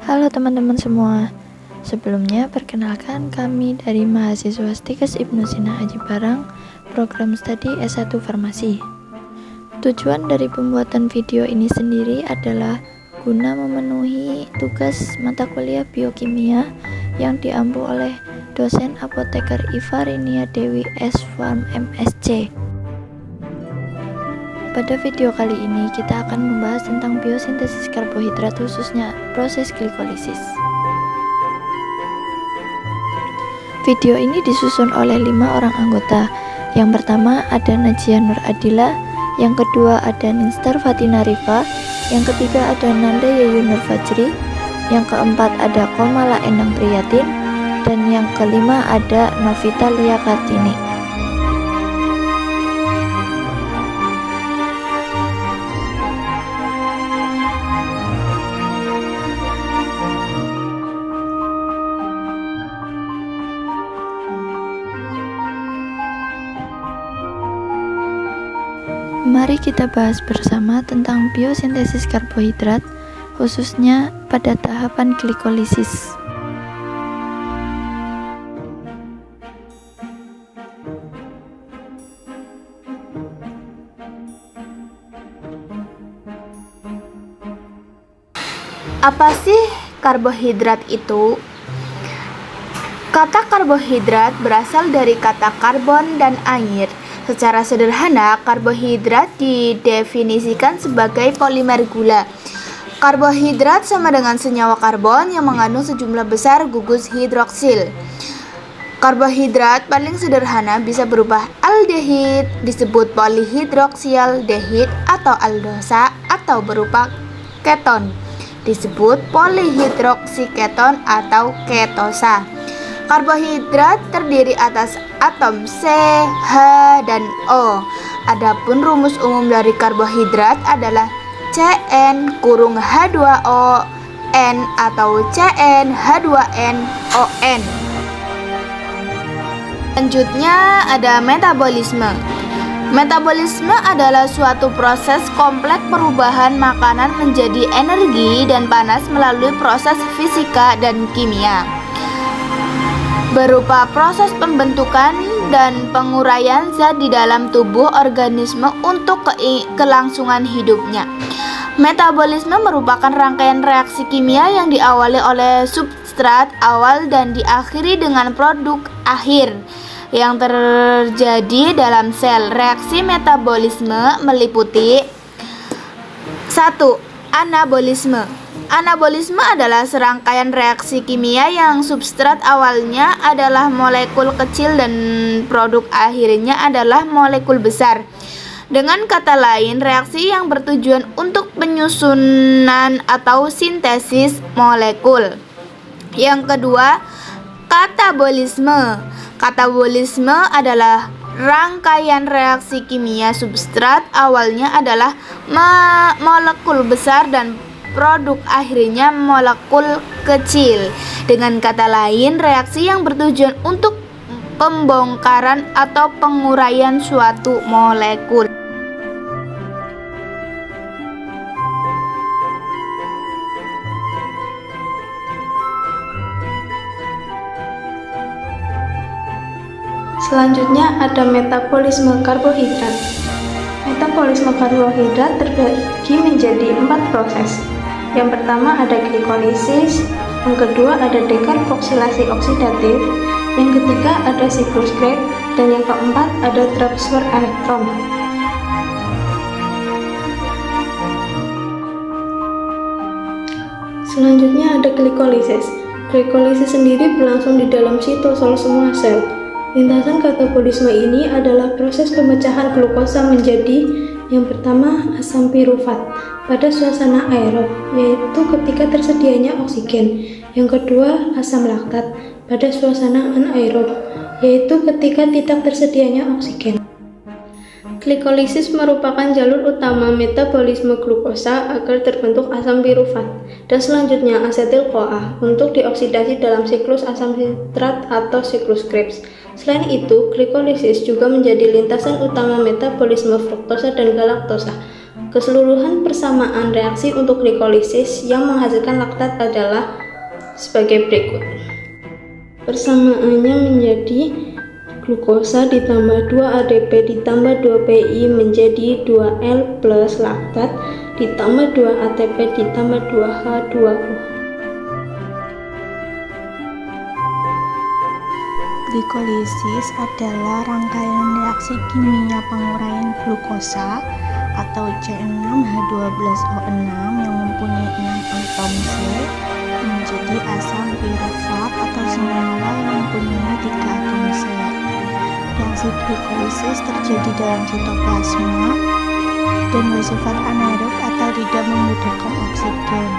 Halo teman-teman semua. Sebelumnya perkenalkan kami dari mahasiswa Stikes Ibnu Sina Aji Barang, program studi S1 Farmasi. Tujuan dari pembuatan video ini sendiri adalah guna memenuhi tugas mata kuliah biokimia yang diampu oleh dosen apoteker Iva Rinia Dewi S. Farm MSc. Pada video kali ini kita akan membahas tentang biosintesis karbohidrat, khususnya proses glikolisis. Video ini disusun oleh 5 orang anggota. Yang pertama ada Najia Nur Adila, yang kedua ada Ninstar Fatina Rifa, yang ketiga ada Nanda Yayu Nur Fajri, yang keempat ada Komala Endang Priyatin, dan yang kelima ada Novita Lia Kartini. Mari kita bahas bersama tentang biosintesis karbohidrat, khususnya pada tahapan glikolisis. Apa sih karbohidrat itu? Kata karbohidrat berasal dari kata karbon dan air. Secara sederhana, karbohidrat didefinisikan sebagai polimer gula. Karbohidrat sama dengan senyawa karbon yang mengandung sejumlah besar gugus hidroksil. Karbohidrat paling sederhana bisa berupa aldehid, disebut polihidroksialdehid atau aldosa, atau berupa keton, disebut polihidroksiketon atau ketosa. Karbohidrat terdiri atas atom C, H, dan O. Adapun rumus umum dari karbohidrat adalah CN-H2O N atau CnH2nOn. Selanjutnya ada metabolisme. Metabolisme adalah suatu proses kompleks perubahan makanan menjadi energi dan panas melalui proses fisika dan kimia, berupa proses pembentukan dan penguraian zat di dalam tubuh organisme untuk kelangsungan hidupnya. Metabolisme merupakan rangkaian reaksi kimia yang diawali oleh substrat awal dan diakhiri dengan produk akhir yang terjadi dalam sel. Reaksi metabolisme meliputi 1. Anabolisme. Anabolisme adalah serangkaian reaksi kimia yang substrat awalnya adalah molekul kecil dan produk akhirnya adalah molekul besar. Dengan kata lain, reaksi yang bertujuan untuk penyusunan atau sintesis molekul. Yang kedua, katabolisme. Katabolisme adalah rangkaian reaksi kimia substrat awalnya adalah molekul besar dan produk akhirnya molekul kecil. Dengan kata lain, reaksi yang bertujuan untuk pembongkaran atau penguraian suatu molekul. Selanjutnya ada metabolisme karbohidrat. Metabolisme karbohidrat terbagi menjadi 4 proses. Yang pertama ada glikolisis, yang kedua ada dekarboksilasi oksidatif, yang ketiga ada siklus Krebs, dan yang keempat ada transfer elektron. Selanjutnya ada glikolisis. Glikolisis sendiri berlangsung di dalam sitosol semua sel. Lintasan katabolisme ini adalah proses pemecahan glukosa menjadi yang pertama asam pirufat pada suasana aerob, yaitu ketika tersedianya oksigen. Yang kedua asam laktat pada suasana anaerob, yaitu ketika tidak tersedianya oksigen. Glikolisis merupakan jalur utama metabolisme glukosa agar terbentuk asam pirufat, dan selanjutnya asetil-CoA untuk dioksidasi dalam siklus asam sitrat atau siklus Krebs. Selain itu, glikolisis juga menjadi lintasan utama metabolisme fruktosa dan galaktosa. Keseluruhan persamaan reaksi untuk glikolisis yang menghasilkan laktat adalah sebagai berikut. Persamaannya menjadi glukosa ditambah 2 ADP ditambah 2 PI menjadi 2L plus laktat ditambah 2 ATP ditambah 2 H2O. Glikolisis adalah rangkaian reaksi kimia penguraian glukosa atau C6H12O6 yang mempunyai 6 atom C menjadi asam pirufat atau senyawa yang mempunyai 3 atom C. Reaksi glikolisis terjadi dalam sitoplasma dan bersifat anaerob atau tidak membutuhkan oksigen.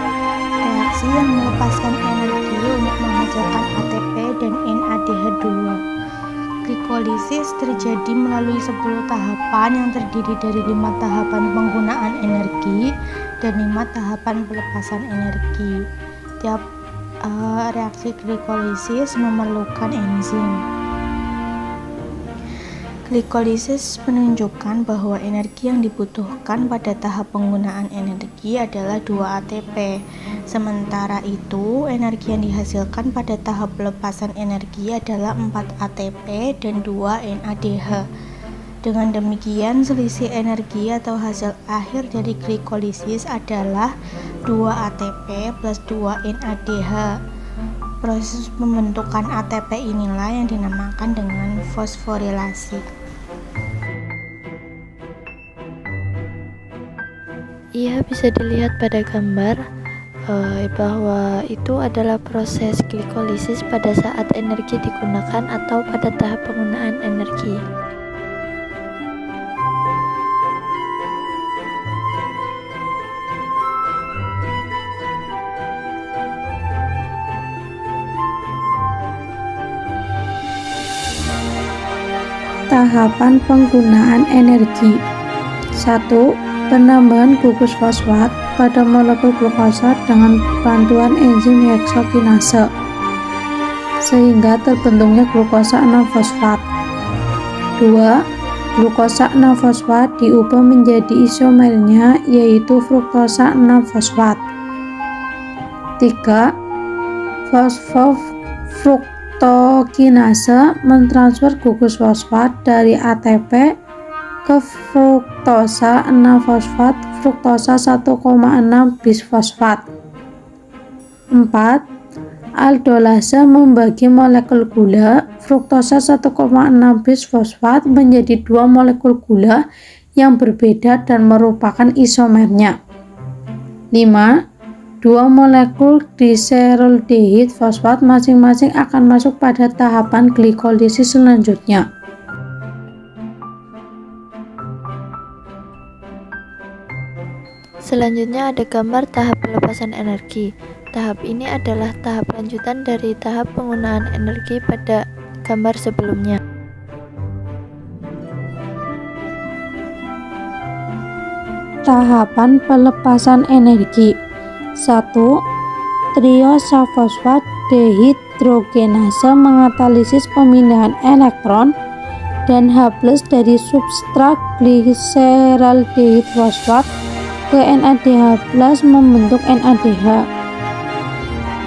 Reaksi yang melepaskan energi untuk menghasilkan ATP dan NADH2. Glikolisis terjadi melalui 10 tahapan yang terdiri dari 5 tahapan penggunaan energi dan 5 tahapan pelepasan energi. Tiap reaksi glikolisis memerlukan enzim. Glikolisis menunjukkan bahwa energi yang dibutuhkan pada tahap penggunaan energi adalah 2 ATP. Sementara itu, energi yang dihasilkan pada tahap pelepasan energi adalah 4 ATP dan 2 NADH. Dengan demikian, selisih energi atau hasil akhir dari glikolisis adalah 2 ATP plus 2 NADH. Proses pembentukan ATP inilah yang dinamakan dengan fosforilasi. Ia bisa dilihat pada gambar bahwa itu adalah proses glikolisis pada saat energi digunakan atau pada tahap penggunaan energi. Tahapan penggunaan energi. 1. Penambahan gugus fosfat pada molekul glukosa dengan bantuan enzim heksokinase sehingga terbentuknya glukosa 6-fosfat. 2. Glukosa 6-fosfat diubah menjadi isomernya yaitu fruktosa 6-fosfat. 3. Fosfofruktokinase mentransfer gugus fosfat dari ATP ke fruktosa 6-fosfat fruktosa 1,6 bisfosfat. 4. Aldolase membagi molekul gula fruktosa 1,6 bisfosfat menjadi 2 molekul gula yang berbeda dan merupakan isomernya. 5. 2 molekul gliseraldehid fosfat masing-masing akan masuk pada tahapan glikolisis selanjutnya. Selanjutnya ada gambar tahap pelepasan energi. Tahap ini adalah tahap lanjutan dari tahap penggunaan energi pada gambar sebelumnya. Tahapan pelepasan energi. 1. Triosafosfat dehidrogenase mengatalisis pemindahan elektron dan H+ dari substrat gliseraldehid fosfat ke NADH+ membentuk NADH.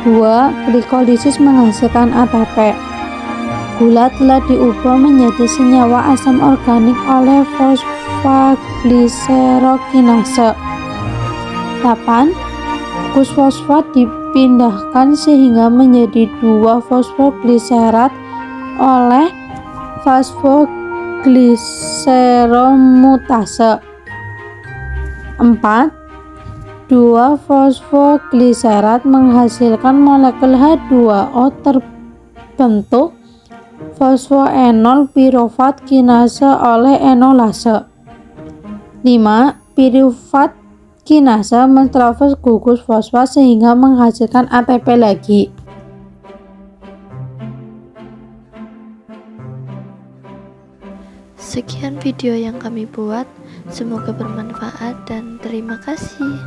2. Glikolisis menghasilkan ATP. Gula telah diubah menjadi senyawa asam organik oleh fosfagliserokinase. 8. Gugus fosfat dipindahkan sehingga menjadi 2 fosfogliserat oleh fosfogliseromutase. 4. 2 fosfogliserat menghasilkan molekul H2O terbentuk fosfoenol pirufat kinase oleh enolase. 5. Pirufat kinase mentransfer gugus fosfat sehingga menghasilkan ATP lagi. Sekian video yang kami buat, semoga bermanfaat dan terima kasih.